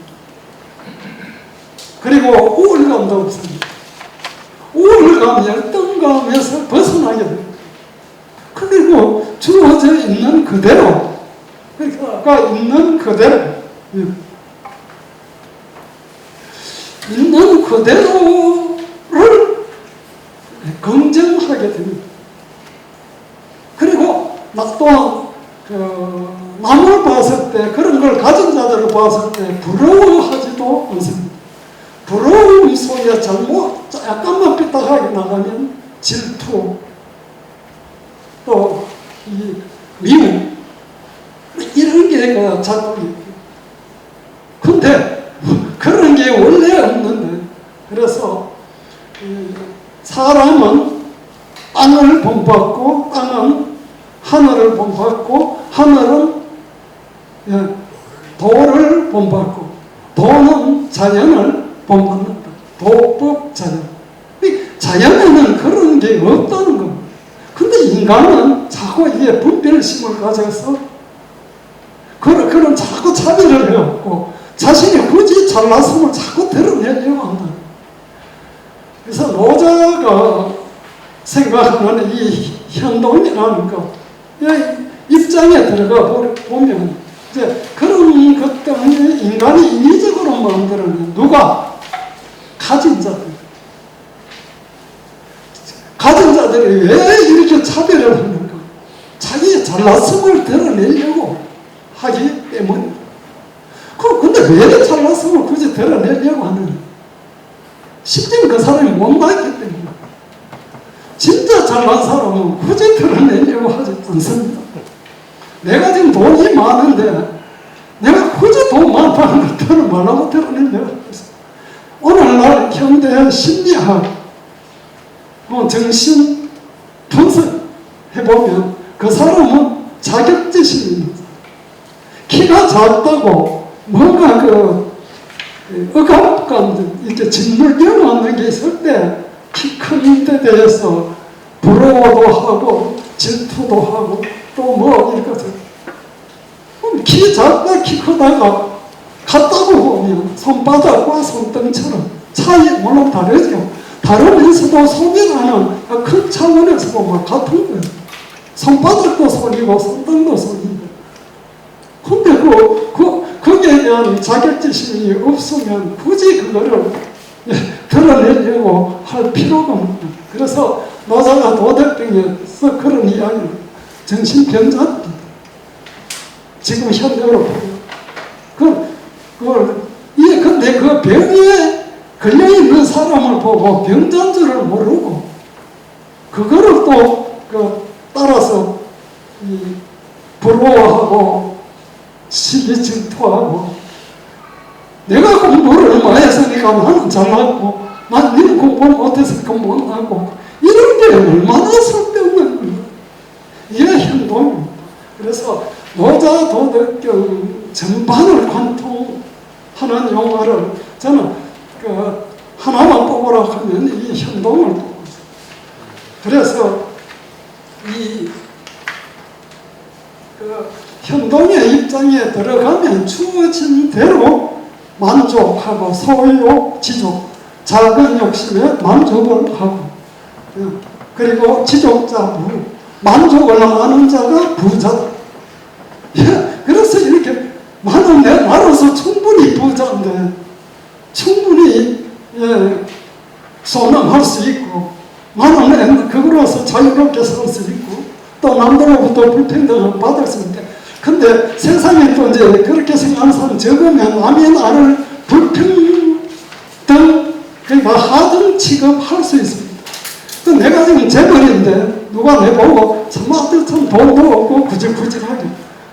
그리고 우울감도 없습니다. 우울감, 열등감에서 벗어나게 됩니다. 그리고 주어져 있는 그대로, 그러니까 아까 있는 그대로, 있는 그대로 봤을 때, 그런 걸 가진 자들을 봤을 때 부러워하지도 않습니다. 부러움 속에 잘못 약간만 삐딱하게 나가면 질투, 또 이 미움, 이런 게 자꾸. 근데 그런 게 원래 없는데, 그래서 사람은 땅을 본받고, 땅은 하늘을 본받고, 하늘은 도를 본받고, 도는 자연을 본받는다. 도법 자연. 자연에는 그런 게 없다는 겁니다. 근데 인간은 자꾸 이게 분별심을 가져서 그런 자꾸 차별을 해왔고, 자신이 굳이 잘났음을 자꾸 드러내려고 한다. 그래서 노자가 생각하는 이 현동이라는 것, 입장에 들어가 보면 이제 그런 것 때문에 인간이 인위적으로 만들어낸, 누가? 가진 자들. 가진 자들이 왜 이렇게 차별을 하는가? 자기의 잘났음을 드러내려고 하기 때문에. 근데 왜 잘났음을 굳이 드러내려고 하느냐? 실제로 그 사람이 못났기 때문에. 진짜 잘난 사람은 굳이 드러내려고 하지 않습니다. 내가 지금 돈이 많은데 내가 굳이 돈 많다는 걸 드러내려고 드러내려고 했어. 오늘날 현대 심리학, 정신 분석해보면 그 사람은 자격지심이 있는 사람. 키가 작다고 뭔가 억압감, 이렇게 짓물려 놓는 게 있을 때 키 큰 데 대해서 부러워도 하고 질투도 하고 또 이렇게 키 작다 키 크다가 같다고 보면 손바닥과 손등처럼 차이 물론 다르죠. 다르면서도 손이라는 큰 차원에서 보면 같은 거예요. 손바닥도 손이고 손등도 손인데, 근데 거기에 대한 자격지심이 없으면 굳이 그거를 드러내려고 할 필요가 없다. 그래서 노자가 도덕병에서 그런 이야기를, 정신병자들입니다. 지금 현대로 근데 그 병에 걸려있는 사람을 보고 병자인 줄을 모르고, 그거를 또 따라서 부러워하고 시기 질투하고, 내가 공부를 얼마 했으니까 나는 잘났고, 난 니는 공부를 못했으니까 못하고, 이런 게 얼마나 쓸데없는 거야. 이게 행동입니다. 그래서 노자 도덕경 전반을 관통하는 용어를 저는 하나만 뽑으라 하면 이 현동을 뽑고 있어요. 그래서 이 현동의 입장에 들어가면 주어진 대로 만족하고, 소유욕, 지족, 작은 욕심에 만족을 하고, 그리고 지족자 부, 만족을 하는 자가 부자다. 그래서 이렇게 나로서 충분히 부자인데 충분히 소명할 수 있고, 나는 그거로서 자유롭게 살 수 있고, 또 남들로부터 불평등을 받을 수 있는데, 근데 세상에 또 이제 그렇게 생각하는 사람 적으면 남이 나를 불평등, 그러니까 하등 취급할 수 있습니다. 또 내가 지금 재벌인데 누가 내보고 참 돈도 없고 구질구질하게,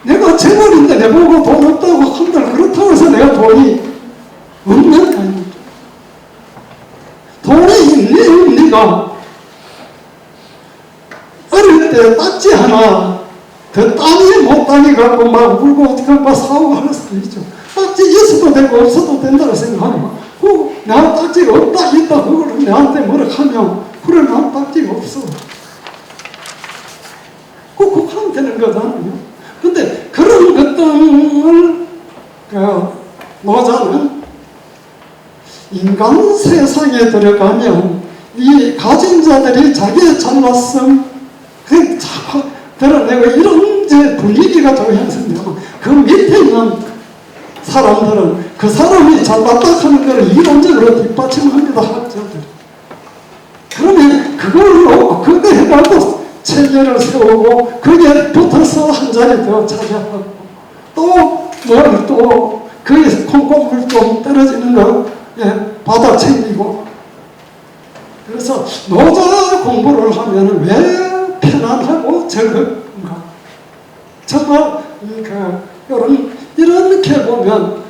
내가 재벌인데 내보고 돈 없다고 한들 그렇다고 해서 내가 돈이 없는 게 아닙니다. 돈이 있니 없니가 어릴 때 딱지 하나 더 따니 못 따니 갖고 막 울고 그거 사오고 할 수도 있죠. 딱지 있어도 되고 없어도 된다고 생각하면, 나 딱지가 없다 있다 그걸 내한테 뭐라 하면, 그래 난 딱지가 없어. 그거 하면 되는 거잖아요. 근데 그런 것들을 노자는 인간 세상에 들어가면 이 가진 자들이 자기의 잘났음 자꾸 드러내고 이런 이제 분위기가 좀 형성되고, 그 밑에 있는 사람들은 그 사람이 잘났다 하는 걸 이론적으로 뒷받침합니다, 학자들. 그러면 그걸로 그거 해가지고 체계를 세우고 거기에 붙어서 한 자리 더 차지하고, 또 뭘 또 거기서 콩고물 좀 떨어지는 거 받아 챙기고. 그래서 노자 공부를 하면 왜 편안하고 즐겁은가. 정말 이렇게 보면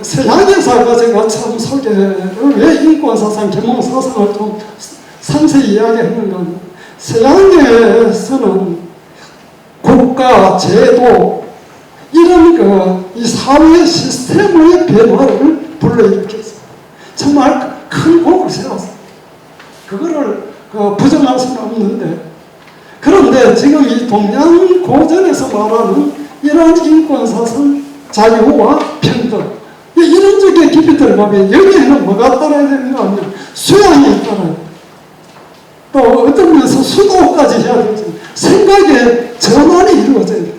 서양에서 제가 참 소개를 왜 인권사상, 계몽사상을 좀 상세히 이야기했는가. 서양에서는 국가, 제도 이런 이 사회 시스템의 변화를 불러일으켰어요. 정말 큰 곡을 세웠어요. 그거를 부정할 수는 없는데, 그런데 지금 이 동양 고전에서 말하는 이러한 인권사상, 자유와 평등, 이런 쪽에 깊이 들어가면 여기에는 뭐가 따라야 되는 거 아니야? 수양이 따라야 돼. 또 어떤 면에서 수도까지 해야 되지. 생각의 전환이 이루어져야 돼.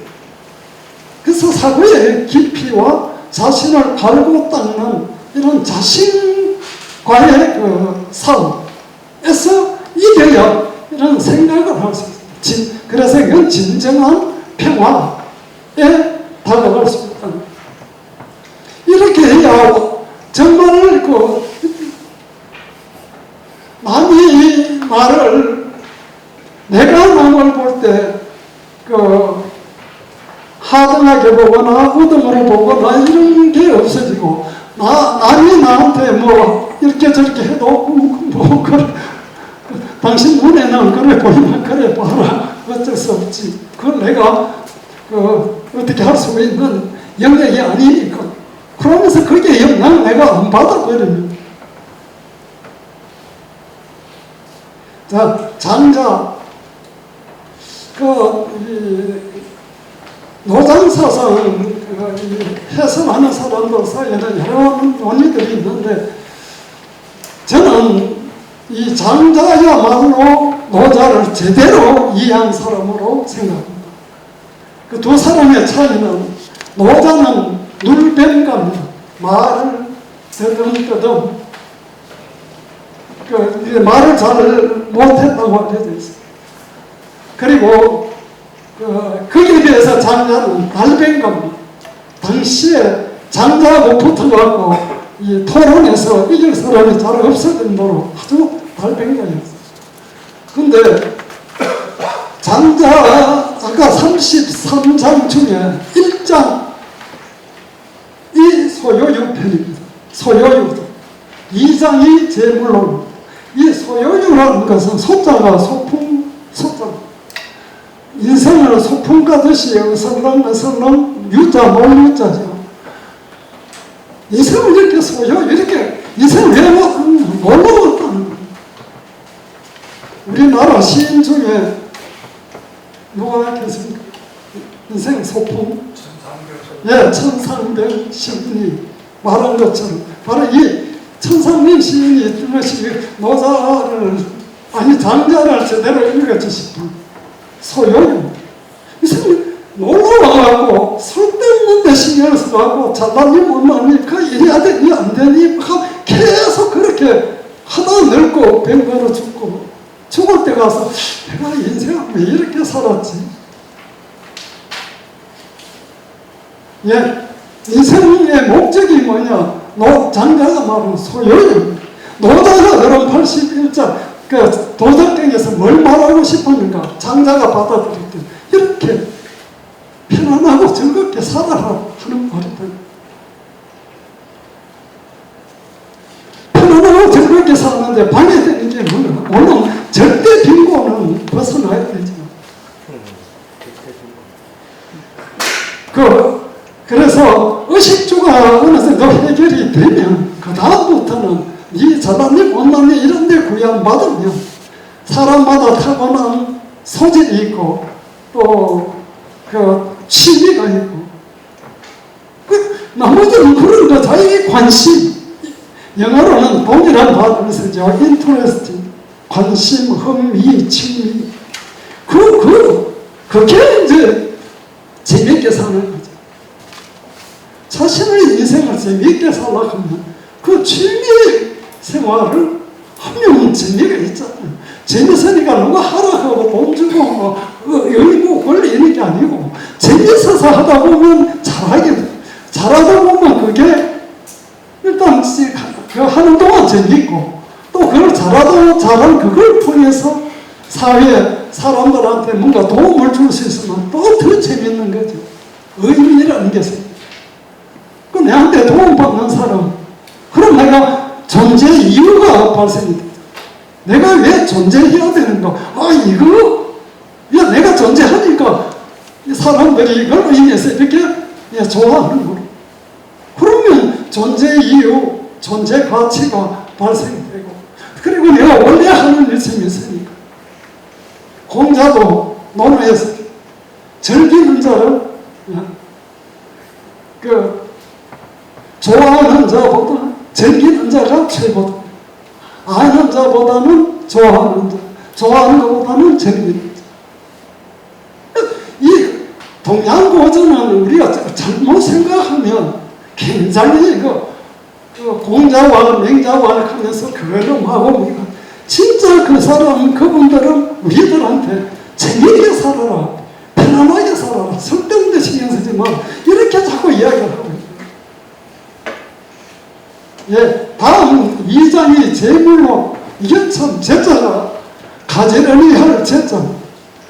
그래서 사고의 깊이와 자신을 갈고 닦는 이런 자신과의 싸움에서 이겨야 이런 생각을 할 수 있어요. 그래서 이건 진정한 평화에 다가갈 수 있다. 이렇게 해야 정말 남이 말을, 내가 남을 볼 때 하등하게 보거나 우등으로 보거나 이런 게 없어지고, 남이 나한테 뭐 이렇게 저렇게 해도 그래, 당신 눈에는 그래 보이면 그래 봐라, 어쩔 수 없지. 그걸 내가 어떻게 할 수 있는 영역이 아니니까. 그러면서 거기에 영향 내가 안 받아버리면. 자, 장자. 노장사상 해석하는 사람들 사이에는 여러 논의들이 있는데, 저는 이 장자야말로 노자를 제대로 이해한 사람으로 생각합니다. 그 두 사람의 차이는, 노자는 눌뱀갑니다. 말을 더듬더듬 말을 잘 못했다고 알려져 있어요. 그리고 거기에 비해서 장자는 달뱀갑니다. 당시에 장자하고 붙어갖고 이 토론에서 이길 사람이 잘 없을 정도로 아주 달뱀갑이었어요. 근데 장자 아까 33장 중에 1장 이 소요유편입니다. 소요유. 2장이 제물론. 이 소요유라는 것은 소자가 소풍, 소자. 인생을 소풍 가듯이 어슬렁어슬렁 유자, 몰유자죠. 인생을 이렇게 이렇게 인생을 왜 뭘로 왔다는 거예요. 우리나라 시인 중에 누가 계십니까? 인생 소풍. 천상병 시인이 말한 것처럼, 바로 이 천상병 시인이 노자를, 장자를 제대로 읽어주시면 소요유. 이 사람이 놀러와갖고 쓸데없는데 신경을 써갖고 잘나니 못나니 그 일이 안 되니 안 되니 계속 그렇게 하다 늙고 병가로 죽을 때 가서 내가 인생을 왜 이렇게 살았지? 인생의 목적이 뭐냐? 장자가 말하는 소요유. 노자가 그런 81장 도덕경에서 뭘 말하고 싶었는가? 장자가 받아들일 때 이렇게 편안하고 즐겁게 살아라 하는 말이다. 편안하고 즐겁게 사는데 방해되는 게 뭐냐? 물론 절대 빈곤은 벗어나야 되죠. 그래서 의식주가 어느 정도 해결이 되면 그 다음부터는 이 잘났니 못났니 이런 데 구애받으면 사람마다 타고난 소질이 있고 또 취미가 있고 나머지는 그런 거 자기 관심, 영어로는 동일한 말을 쓰죠. interest, 관심, 흥미, 취미. 그게 이제 재밌게 사는 거죠. 자신의 인생을 재밌게 살려고 하면 그 취미 생활을 하면 재미가 있잖아요. 재밌으니까 누가 하라고 돈 주고 의무 권리 이런 게 아니고 재밌어서 하다 보면 잘하다 보면 그게 일단 그 하는 동안 재밌고 또 그걸 잘한 그걸 통해서 사회에 사람들한테 뭔가 도움을 줄 수 있으면 또 더 재밌는 거죠. 의미라는 게 있어요. 그 내한테 도움받는 사람, 그럼 내가 존재 이유가 발생이 되죠. 내가 왜 존재해야 되는가? 야, 내가 존재하니까 사람들이 이걸로 인해서 이렇게 좋아하는 거로. 그러면 존재 이유, 존재 가치가 발생되고, 그리고 내가 원래 하는 일이 있으니까. 공자도 논어에서 즐기는 자를 좋아하는 자보다 즐기는 자가 최고다. 아는 자보다는 좋아하는 자, 좋아하는 것보다는 즐기는 자. 이 동양고전은 우리가 잘못 생각하면 굉장히 공자와 맹자와 하면서 그걸로 하고 진짜 그 사람, 그분들은 우리들한테 재미있게 살아라, 편안하게 살아라, 설득도 신경 쓰지만 이렇게 자꾸 이야기를 하고 있어요. 다음 2장이 재물로, 이게 참 제자가 가지런히 할 제자,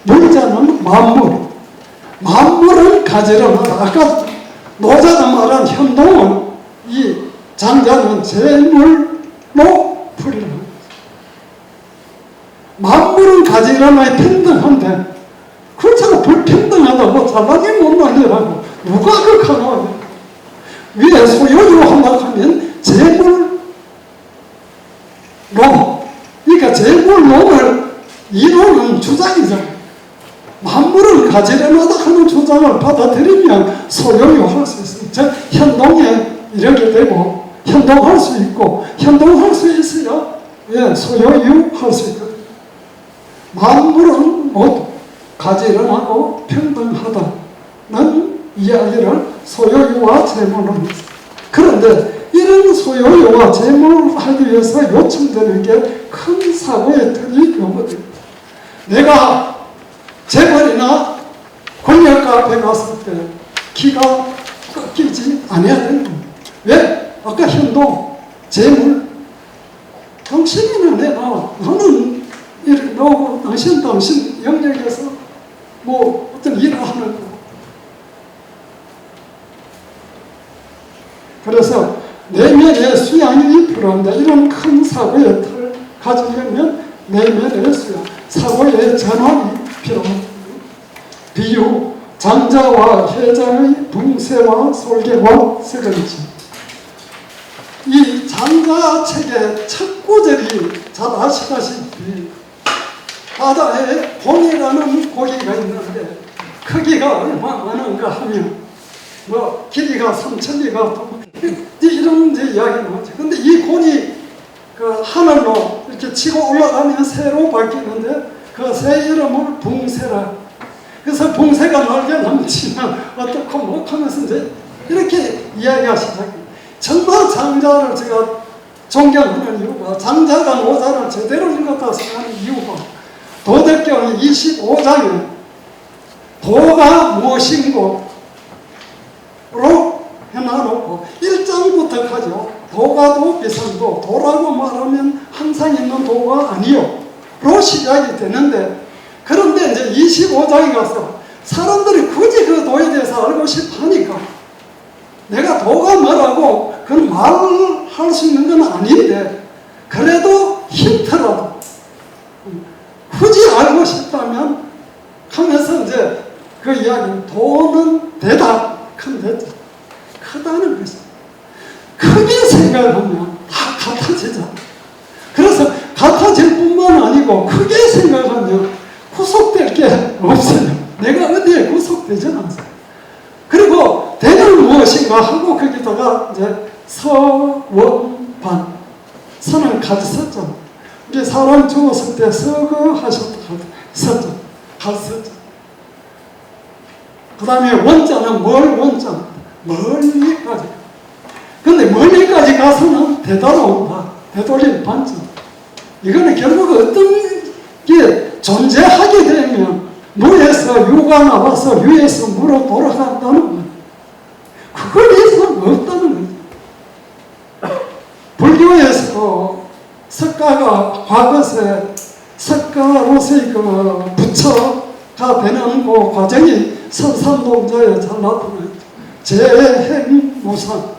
물자는 만물, 만물을 가지런하다. 아까 노자가 말한 현동은 이 장자는 재물로 풀이를 합니다. 만물은 가지런하게 평등한데 그렇잖아. 불평등하다고 잘나게 못난다고 누가 그렇게 위에 소유로 한다면 재물로, 그러니까 재물론을 이루는 주장이잖아. 만물을 가지런하다 하는 주장을 받아들이면 소유로 할 수 있어요. 즉 현동에 이렇게 되고 현동할 수 있고 현동할 수 있어야 소유할 수 있거든요. 만물은 모두 가지런하고 평등하다는 이야기를 소유와 재물로 했어요. 그런데 이런 소유와 재물을 하기 위해서 요청되는 게 큰 사고의 틀이 그거거든요. 내가 재벌이나 권력가 앞에 갔을 때 기가 꺾이지 않아야 되는 겁니다. 왜? 아까 현동, 재물, 당신이나 내가, 나는 너고 당신 영역에서 어떤 일을 하는 거. 그래서 내면의 수양이 필요한다. 이런 큰 사고의 틀을 가지려면 내면의 수양, 사고의 전환이 필요합니다. 비유, 장자와 해자의 붕세와 솔개와 세근지. 이 장자 책의 첫 구절이 잘 아시다시피 바다에 곤이라는 고기가 있는데 크기가 얼마 많은가 하면 길이가 3천리가 이런 이야기 나오죠. 근데 이 곤이 하늘로 이렇게 치고 올라가면 새로 바뀌는데 그 새 이름을 붕새라. 그래서 붕새가 날개 넘치면 어떻고 하면서 이제 이렇게 이야기하시죠. 정말 장자를 제가 존경하는 이유가, 장자가 노자를 제대로 읽었다 생각하는 이유가 도덕경 25장에 도가 무엇인고로 해놔놓고 1장부터 가죠. 도가도 비상도, 도라고 말하면 항상 있는 도가 아니요 로 시작이 되는데, 그런데 이제 25장에 가서 사람들이 굳이 그 도에 대해서 알고 싶어 하니까 내가 도가 뭐라고 그건 말할 수 있는 건 아닌데 그래도 힌트라도 굳이 알고 싶다면 하면서 이제 그 이야기, 도는 대다, 큰 대자, 크다는 것입니다. 크게 생각하면 다 같아지잖아. 그래서 같아질 뿐만 아니고 크게 생각하면 구속될 게 없어요. 내가 어디에 구속되지는 않아요. 그리고 대는 무엇인가 하고 거기다가 이제 서원반, 선은 같이 썼잖아. 이게 사람 죽었을 때 서거하셨다 썼죠. 같이 썼죠. 그 다음에 원자는 원자, 멀리까지. 근데 멀리까지 가서는 되돌아온 바, 되돌린 반전. 이거는 결국 어떤 게 존재하게 되면 물에서 유가 나와서 위에서 물로 돌아간다는 거예요. 그걸 이상 없다는 거죠. 불교에서 석가가 과거에 석가로서의 그 부처가 되는 그 과정이 선삼동자에 잘 나타나요. 재행무상.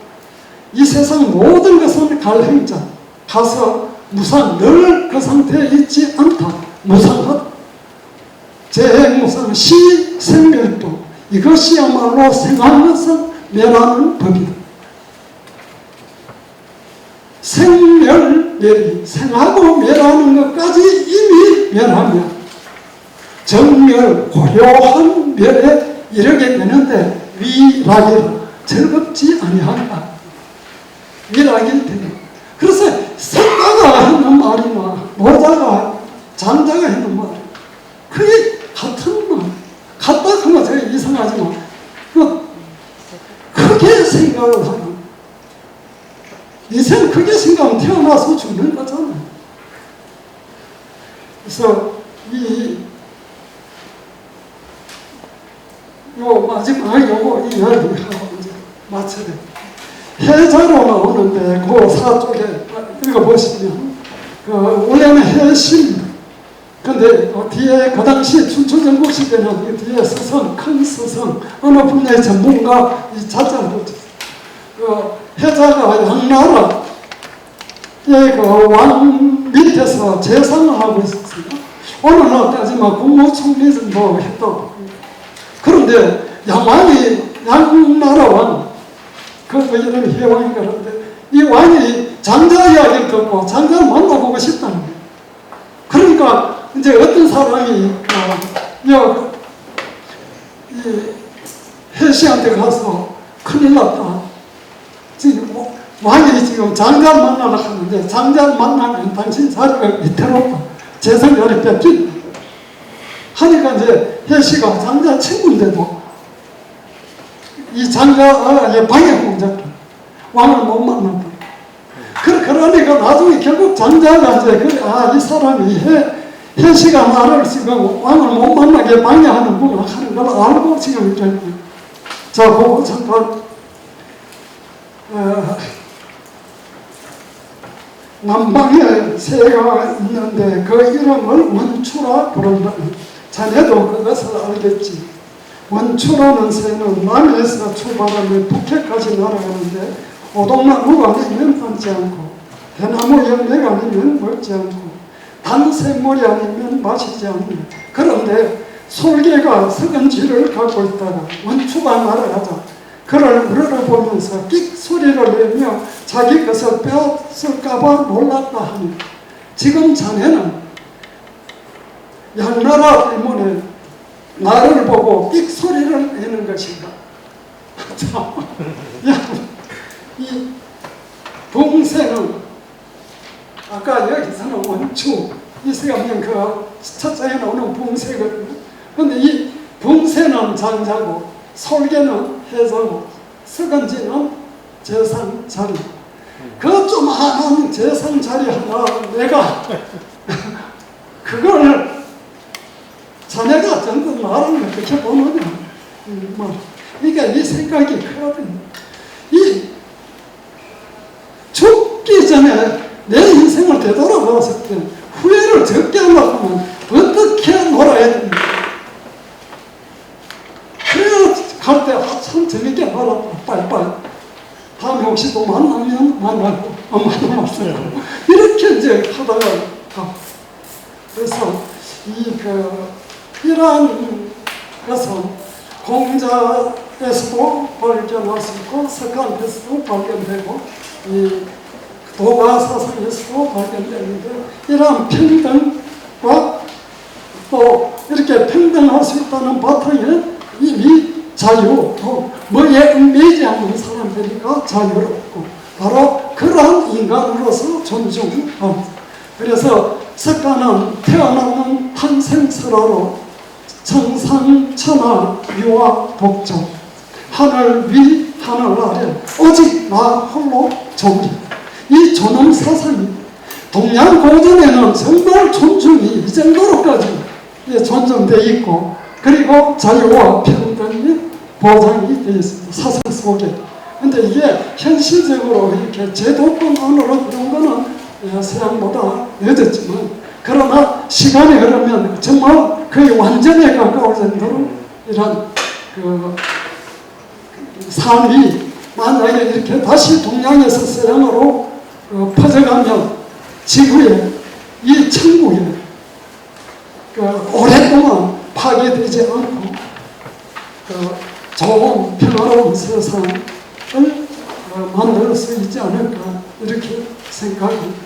이 세상 모든 것은 갈행자. 가서 무상, 늘 그 상태에 있지 않다. 무상하다. 재행무상, 시생멸도. 이것이야말로 생하는 것은 멸하는 법이다. 생멸멸이, 생하고 멸하는 것까지 이미 멸하면 정멸, 고요한 멸에 이르게 되는데 위락이라 즐겁지 아니한다. 위락이 되는. 그래서 석가가 하는 말이나 모자가 장자가 하는 말, 그게 같은 말. 같다 하면 제가 이상하지만 크게 생각을 하는. 인생 크게 생각하면 태어나서 죽는 거잖아요. 그래서 마지막 요거 이야기하고 이제 마쳐야 돼. 해자로 나오는데 그 사쪽에 읽어보시면 원래는 해심. 근데 뒤에 그 당시 춘추전국 시대는 뒤에 서성, 큰 서성, 어느 분야의 전문가 이 자자를 붙였어요. 해자가 양나라의 그 왕 밑에서 재상을 하고 있었습니다. 어느 날까지만 국무총리 정도 했다고. 그런데 양나라 왕, 그 이름이 해왕이 그런데 이 왕이 장자 이야기를 듣고 장자를 만나보고 싶다는 거예요. 그러니까 이제 어떤 사람이 이 해씨한테 가서 큰일 났다. 지금 왕이 지금 장자를 만나러 가는데 장자를 만나면 당신 자리가 위태롭다. 재산 자리 뺏긴다. 하니까 이제 해씨가 장자 친구인데도 이 장자의 방해 공작을 왕을 못 만난다. 그러니까 나중에 결국 장자가 이제 이 사람이 해씨가 나를 지금 왕을 못 만나게 방해하는구나 하는 걸 알고 지금 이렇게. 자, 그거 잠깐 남방에 새가 있는데 그 이름을 원추라 부른다. 자네도 그것을 알겠지. 원추라는 새는 남해에서 출발하며 북해까지 날아가는데 오동나무가 아니면 앉지 않고 대나무 열매가 아니면 먹지 않고 단샘물이 아니면 마시지 않는. 그런데 솔개가 석은지를 갖고 있다가 원추가 날아가자 그를 우러러보면서 끽 소리를 내며 자기 것을 빼앗을까봐 놀랐다 하니 지금 자네는 양나라 때문에 나를 보고 끽 소리를 내는 것인가. 이 봉쇄는 아까 여기서는 원추, 이 세가면 그 첫 장에 나오는 봉쇄거든요. 근데 이 봉쇄는 장자고 솔개는 해자고 석은지는 재산 자리. 그 조그마한 재산 자리 하나 내가 그걸 자네가 전부 나를 어떻게 보느냐. 그러니까 이 생각이 크거든요. 이 죽기 전에 내 인생을 되돌아봤을 때 후회를 적게 하려고 하면 어떻게 놀아야 됩니까? 그래야 갈 때 참 재밌게 놀았다. 빨리빨리. 다음에 혹시 또 만나면 만나고 안 만나면 없어요. 이렇게 이제 하다가 가. 그래서 이러한 것은 공자에서도 발견할 수 있고 석가한테서도 발견되고 이 도가 사상에서도 발견되는데 이러한 평등과 또 이렇게 평등할 수 있다는 바탕에 이미 자유, 또 뭐에 얽매이지 않는 사람들이니까 자유롭고 바로 그러한 인간으로서 존중합니다. 그래서 석가는 태어나는 탄생설화로 청상천하 유아 독존 하늘 위 하늘 아래 오직 나 홀로 존귀. 이 존엄 사상이 동양 고전에는 정말 존중이 이 정도로까지 존중되어 있고 그리고 자유와 평등이 보장이 되어 있습니다. 사상 속에. 근데 이게 현실적으로 이렇게 제도권 안으로 들어온 거는 서양보다 늦었지만, 그러나 시간이 흐르면 정말 거의 완전에 가까울 정도로 이런 그 삶이 만약에 이렇게 다시 동양에서 서양으로 퍼져가면 지구에, 이 천국에 오랫동안 파괴되지 않고 좋은 평화로운 세상을 만들 수 있지 않을까, 이렇게 생각합니다.